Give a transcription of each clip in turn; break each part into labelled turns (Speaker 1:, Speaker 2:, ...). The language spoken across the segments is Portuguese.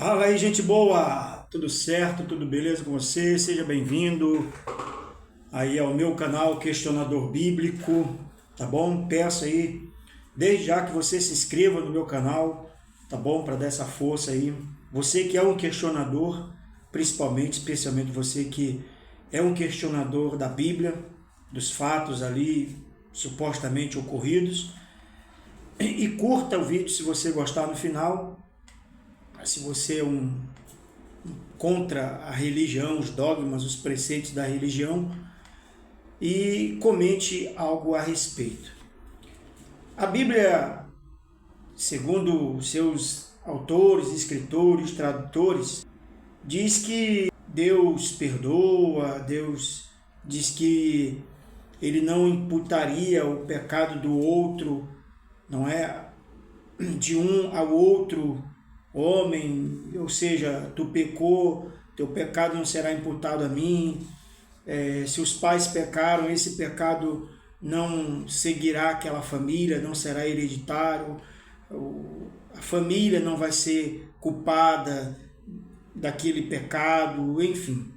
Speaker 1: Fala aí, gente boa! Tudo certo? Tudo beleza com você? Seja bem-vindo aí ao meu canal Questionador Bíblico, tá bom? Peço aí, desde já que você se inscreva no meu canal, tá bom? Para dar essa força aí. Você que é um questionador, principalmente, especialmente você que é um questionador da Bíblia, dos fatos ali supostamente ocorridos. E curta o vídeo se você gostar no final. Se você é contra a religião, os dogmas, os preceitos da religião, e comente algo a respeito. A Bíblia, segundo seus autores, escritores, tradutores, diz que Deus perdoa, Deus diz que ele não imputaria o pecado do outro, não é? De um ao outro homem, ou seja, tu pecou, teu pecado não será imputado a mim. Se os pais pecaram, esse pecado não seguirá aquela família, não será hereditário, a família não vai ser culpada daquele pecado, enfim.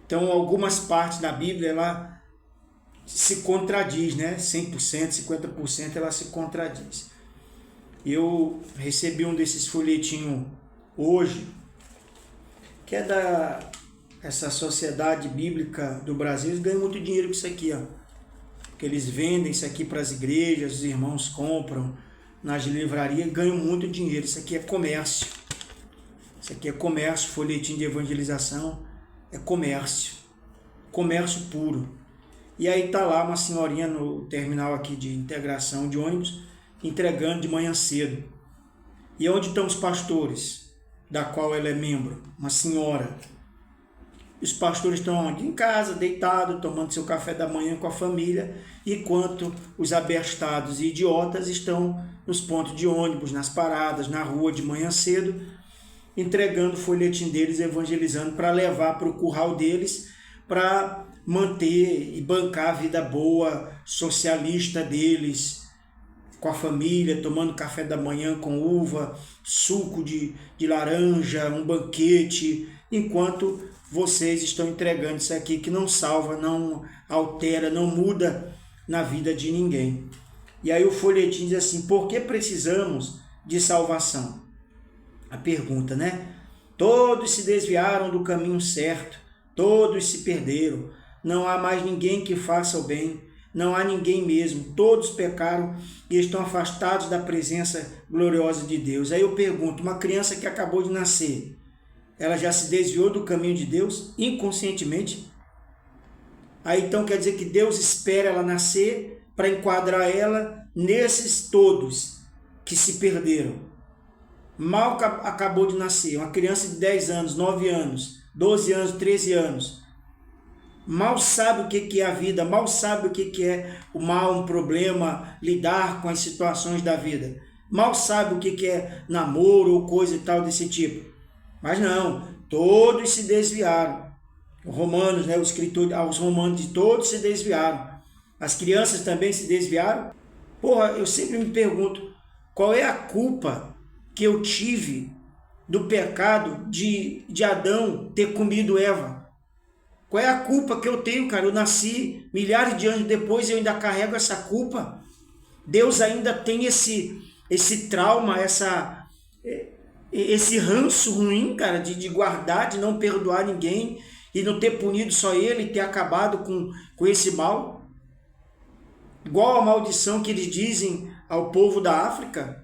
Speaker 1: Então, algumas partes da Bíblia, ela se contradiz, né? 100%, 50% ela se contradiz. Eu recebi um desses folhetinhos hoje, que é essa Sociedade Bíblica do Brasil. Eles ganham muito dinheiro com isso aqui, ó. Porque eles vendem isso aqui para as igrejas, os irmãos compram nas livrarias, ganham muito dinheiro. Isso aqui é comércio. Isso aqui é comércio, folhetim de evangelização, é comércio. Comércio puro. E aí tá lá uma senhorinha no terminal aqui de integração de ônibus, entregando de manhã cedo. E onde estão os pastores, da qual ela é membro? Uma senhora. Os pastores estão aqui em casa, deitados, tomando seu café da manhã com a família, enquanto os abestados e idiotas estão nos pontos de ônibus, nas paradas, na rua de manhã cedo, entregando o folhetim deles, evangelizando para levar para o curral deles, para manter e bancar a vida boa, socialista deles, com a família, tomando café da manhã com uva, suco de laranja, um banquete, enquanto vocês estão entregando isso aqui que não salva, não altera, não muda na vida de ninguém. E aí o folhetim diz assim: por que precisamos de salvação? A pergunta, né? Todos se desviaram do caminho certo, todos se perderam, não há mais ninguém que faça o bem, não há ninguém mesmo, todos pecaram e estão afastados da presença gloriosa de Deus. Aí eu pergunto, uma criança que acabou de nascer, ela já se desviou do caminho de Deus inconscientemente? Aí então quer dizer que Deus espera ela nascer para enquadrar ela nesses todos que se perderam. Mal acabou de nascer, uma criança de 10 anos, 9 anos, 12 anos, 13 anos, mal sabe o que é a vida, mal sabe o que é o mal, um problema, lidar com as situações da vida, mal sabe o que é namoro ou coisa e tal desse tipo. Mas não, todos se desviaram. Os romanos, né, o escritor aos romanos, de todos se desviaram. As crianças também se desviaram. Porra, eu sempre me pergunto, qual é a culpa que eu tive do pecado de Adão ter comido Eva? Qual é a culpa que eu tenho, cara? Eu nasci milhares de anos depois e eu ainda carrego essa culpa. Deus ainda tem esse trauma, esse ranço ruim, cara, de guardar, de não perdoar ninguém e não ter punido só ele e ter acabado com esse mal. Igual a maldição que eles dizem ao povo da África.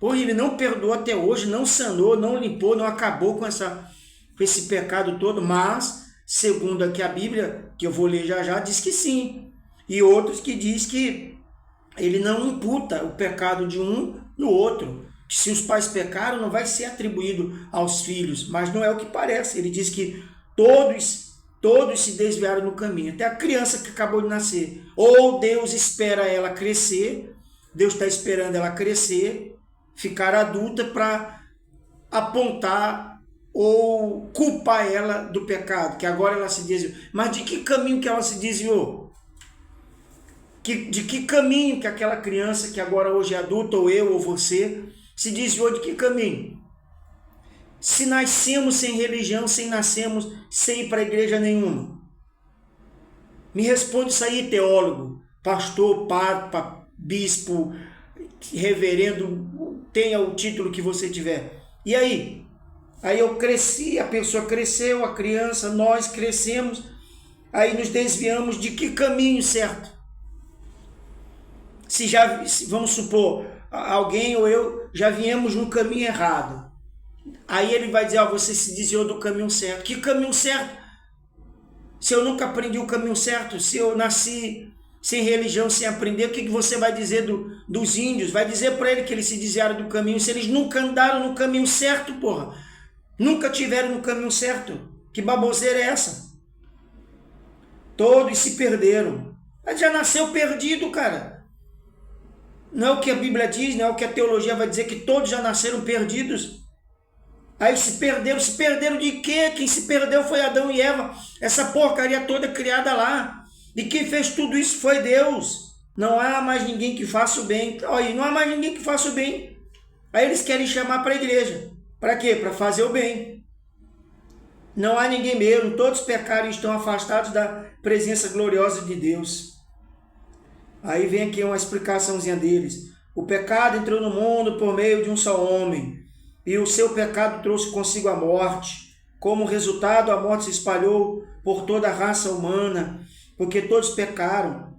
Speaker 1: Pô, ele não perdoou até hoje, não sanou, não limpou, não acabou com esse pecado todo, mas, segundo aqui a Bíblia, que eu vou ler já, diz que sim. E outros que diz que ele não imputa o pecado de um no outro. Que se os pais pecaram, não vai ser atribuído aos filhos, mas não é o que parece. Ele diz que todos se desviaram no caminho, até a criança que acabou de nascer. Ou Deus espera ela crescer, Deus está esperando ela crescer, ficar adulta para apontar ou culpar ela do pecado, que agora ela se desviou. Mas de que caminho que ela se desviou? De que caminho que aquela criança que agora hoje é adulta, ou eu, ou você, se desviou de que caminho? Se nascemos sem religião, sem nascemos sem ir para a igreja nenhuma? Me responde isso aí, teólogo, pastor, papa, bispo, reverendo, tenha o título que você tiver. E aí? Aí eu cresci, a pessoa cresceu, a criança, nós crescemos, aí nos desviamos de que caminho certo? Se vamos supor, alguém ou eu já viemos no caminho errado. Aí ele vai dizer, você se desviou do caminho certo. Que caminho certo? Se eu nunca aprendi o caminho certo, se eu nasci sem religião, sem aprender, o que você vai dizer dos índios? Vai dizer para ele que eles se desviaram do caminho, se eles nunca andaram no caminho certo, porra. Nunca tiveram no caminho certo. Que baboseira é essa? Todos se perderam. Mas já nasceu perdido, cara. Não é o que a Bíblia diz, não é o que a teologia vai dizer, que todos já nasceram perdidos. Aí se perderam de quê? Quem se perdeu foi Adão e Eva. Essa porcaria toda criada lá. E quem fez tudo isso foi Deus. Não há mais ninguém que faça o bem. Olha, não há mais ninguém que faça o bem. Aí eles querem chamar para a igreja. Para quê? Para fazer o bem. Não há ninguém mesmo. Todos pecaram e estão afastados da presença gloriosa de Deus. Aí vem aqui uma explicaçãozinha deles. O pecado entrou no mundo por meio de um só homem. E o seu pecado trouxe consigo a morte. Como resultado, a morte se espalhou por toda a raça humana, porque todos pecaram.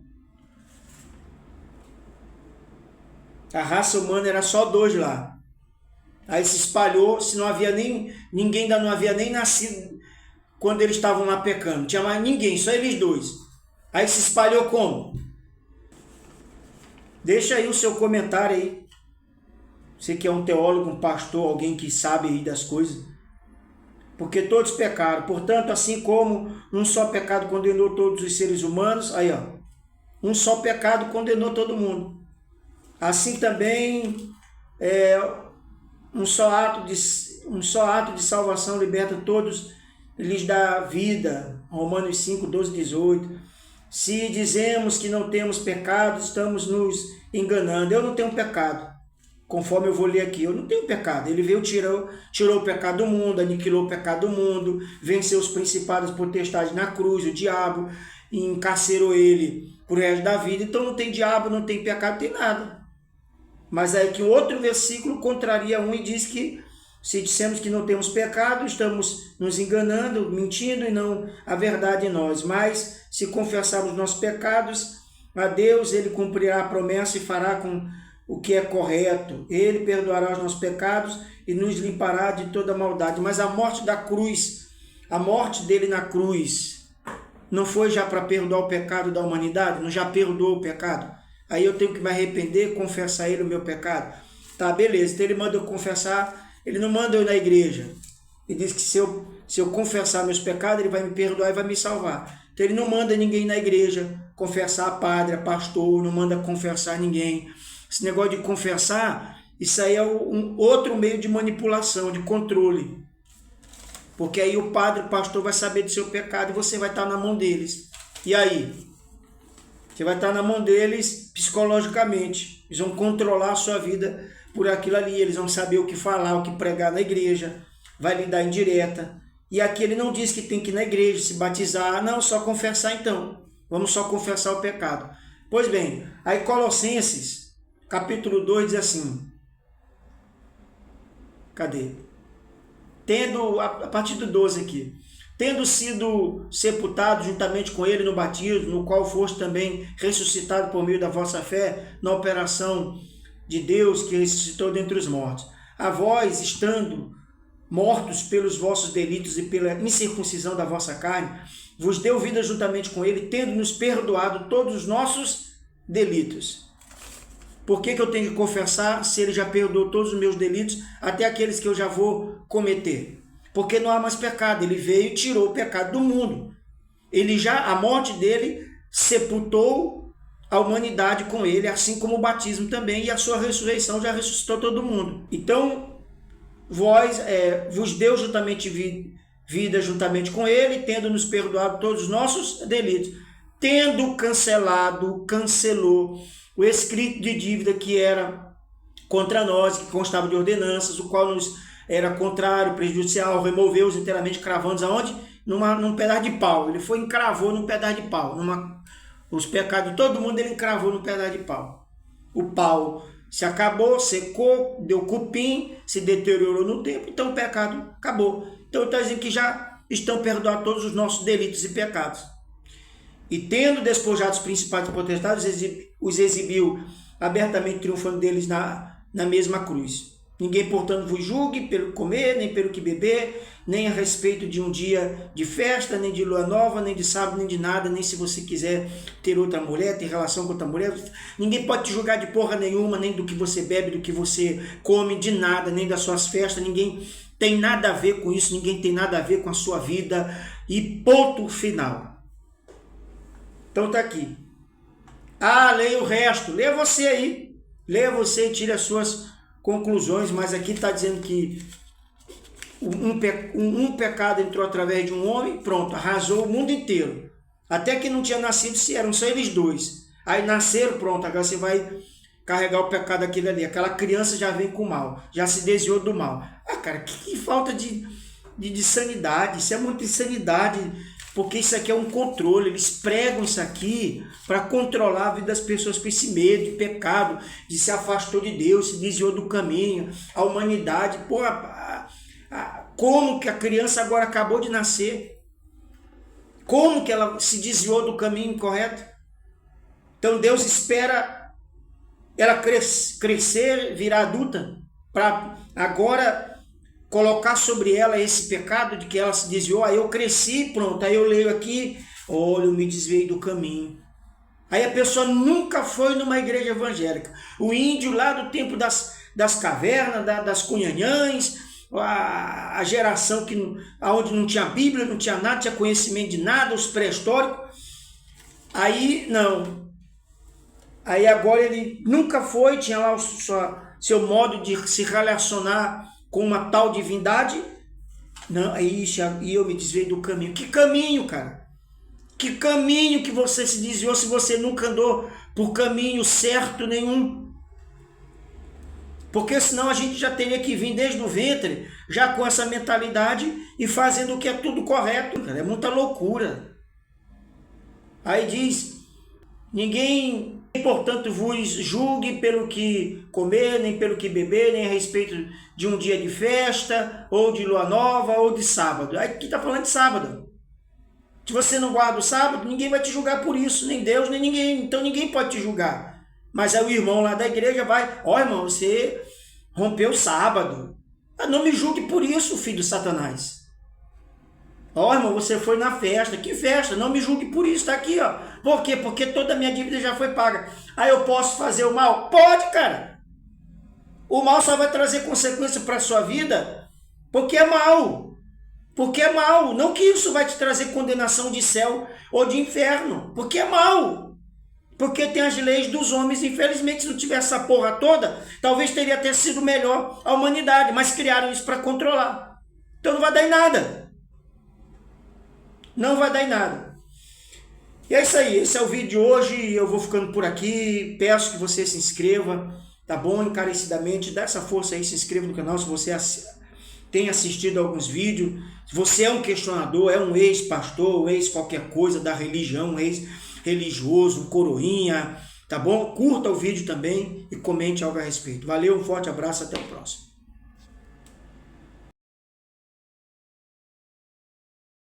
Speaker 1: A raça humana era só 2 lá. Aí se espalhou, se não havia ninguém ainda não havia nem nascido quando eles estavam lá pecando. Não tinha mais ninguém, só eles 2. Aí se espalhou como? Deixa aí o seu comentário aí. Você que é um teólogo, um pastor, alguém que sabe aí das coisas. Porque todos pecaram. Portanto, assim como um só pecado condenou todos os seres humanos, aí ó, um só pecado condenou todo mundo. Assim também, um só ato de salvação liberta todos, lhes dá vida. Romanos 5, 12, 18. Se dizemos que não temos pecado, estamos nos enganando. Eu não tenho pecado. Conforme eu vou ler aqui, eu não tenho pecado. Ele veio, tirou o pecado do mundo, aniquilou o pecado do mundo, venceu os principados, potestades na cruz, o diabo, e encarcerou ele por resto da vida. Então não tem diabo, não tem pecado, não tem nada. Mas aí que o outro versículo contraria um e diz que se dissemos que não temos pecado, estamos nos enganando, mentindo e não a verdade em nós. Mas se confessarmos nossos pecados a Deus, ele cumprirá a promessa e fará com o que é correto. Ele perdoará os nossos pecados e nos limpará de toda maldade. Mas a morte da cruz, a morte dele na cruz, não foi já para perdoar o pecado da humanidade? Não já perdoou o pecado? Aí eu tenho que me arrepender, confessar a ele o meu pecado. Tá, beleza. Então ele manda eu confessar, ele não manda eu ir na igreja. Ele diz que se eu confessar meus pecados, ele vai me perdoar e vai me salvar. Então ele não manda ninguém ir na igreja confessar a padre, a pastor, não manda confessar ninguém. Esse negócio de confessar, isso aí é um outro meio de manipulação, de controle. Porque aí o padre, o pastor vai saber do seu pecado e você vai estar na mão deles. E aí? Você vai estar na mão deles psicologicamente. Eles vão controlar a sua vida por aquilo ali. Eles vão saber o que falar, o que pregar na igreja. Vai lhe dar indireta. E aqui ele não diz que tem que ir na igreja, se batizar. Não, só confessar então. Vamos só confessar o pecado. Pois bem, aí Colossenses, capítulo 2 diz assim. Cadê? A partir do 12 aqui. Tendo sido sepultado juntamente com ele no batismo, no qual foste também ressuscitado por meio da vossa fé, na operação de Deus que ressuscitou dentre os mortos. A vós, estando mortos pelos vossos delitos e pela incircuncisão da vossa carne, vos deu vida juntamente com ele, tendo nos perdoado todos os nossos delitos. Por que eu tenho que confessar se ele já perdoou todos os meus delitos, até aqueles que eu já vou cometer? Porque não há mais pecado. Ele veio e tirou o pecado do mundo. A morte dele sepultou a humanidade com ele, assim como o batismo também, e a sua ressurreição já ressuscitou todo mundo. Então, vos deu juntamente vida juntamente com ele, tendo nos perdoado todos os nossos delitos, tendo cancelou o escrito de dívida que era contra nós, que constava de ordenanças, o qual nos era contrário, prejudicial, removeu-os inteiramente, cravando-os aonde? Num pedaço de pau. Ele foi e encravou num pedaço de pau. Os pecados de todo mundo ele encravou num pedaço de pau. O pau se acabou, secou, deu cupim, se deteriorou no tempo, então o pecado acabou. Então está dizendo que já estão perdoados todos os nossos delitos e pecados. E tendo despojado os principados e potestades, os exibiu abertamente, triunfando deles na mesma cruz. Ninguém, portanto, vos julgue pelo comer, nem pelo que beber, nem a respeito de um dia de festa, nem de lua nova, nem de sábado, nem de nada, nem se você quiser ter outra mulher, ter relação com outra mulher. Ninguém pode te julgar de porra nenhuma, nem do que você bebe, do que você come, de nada, nem das suas festas. Ninguém tem nada a ver com isso, ninguém tem nada a ver com a sua vida. E ponto final. Então tá aqui. Leia o resto. Leia você aí. Leia você e tire as suas conclusões, mas aqui está dizendo que um pecado entrou através de um homem, pronto, arrasou o mundo inteiro. Até que não tinha nascido, se eram só eles dois. Aí nasceram, pronto, agora você vai carregar o pecado daquele ali. Aquela criança já vem com o mal, já se desviou do mal. Cara, que falta de sanidade, isso é muita insanidade, porque isso aqui é um controle, eles pregam isso aqui para controlar a vida das pessoas com esse medo de pecado, de se afastou de Deus, se desviou do caminho, a humanidade, como que a criança agora acabou de nascer? Como que ela se desviou do caminho correto? Então Deus espera ela crescer, virar adulta, para agora colocar sobre ela esse pecado de que ela se desviou. Aí eu cresci, pronto, aí eu leio aqui, olha, eu me desviei do caminho. Aí a pessoa nunca foi numa igreja evangélica. O índio lá do tempo das cavernas, das cunhanhães, a geração onde não tinha Bíblia, não tinha nada, tinha conhecimento de nada, os pré-históricos. Aí não. Aí agora ele nunca foi, tinha lá seu modo de se relacionar com uma tal divindade. Não, aí eu me desviei do caminho. Que caminho, cara? Que caminho que você se desviou se você nunca andou por caminho certo nenhum? Porque senão a gente já teria que vir desde o ventre, já com essa mentalidade e fazendo o que é tudo correto. Cara, é muita loucura. Aí diz, ninguém, portanto, vos julgue pelo que comer, nem pelo que beber, nem a respeito de um dia de festa, ou de lua nova, ou de sábado. Aí aqui está falando de sábado. Se você não guarda o sábado, ninguém vai te julgar por isso, nem Deus, nem ninguém. Então ninguém pode te julgar. Mas aí o irmão lá da igreja vai, irmão, você rompeu o sábado. Não me julgue por isso, filho de Satanás. Irmão, você foi na festa. Que festa? Não me julgue por isso, tá aqui, ó. Por quê? Porque toda a minha dívida já foi paga. Aí eu posso fazer o mal? Pode, cara. O mal só vai trazer consequência para a sua vida porque é mal. Porque é mal. Não que isso vai te trazer condenação de céu ou de inferno. Porque é mal. Porque tem as leis dos homens. Infelizmente, se não tivesse essa porra toda, talvez teria até sido melhor a humanidade. Mas criaram isso para controlar. Então não vai dar em nada. Não vai dar em nada. E é isso aí. Esse é o vídeo de hoje. Eu vou ficando por aqui. Peço que você se inscreva. Tá bom? Encarecidamente. Dá essa força aí. Se inscreva no canal se você tem assistido alguns vídeos. Se você é um questionador, é um ex-pastor, um ex-qualquer coisa da religião, um ex-religioso, um coroinha. Tá bom? Curta o vídeo também e comente algo a respeito. Valeu, um forte abraço. Até o próximo.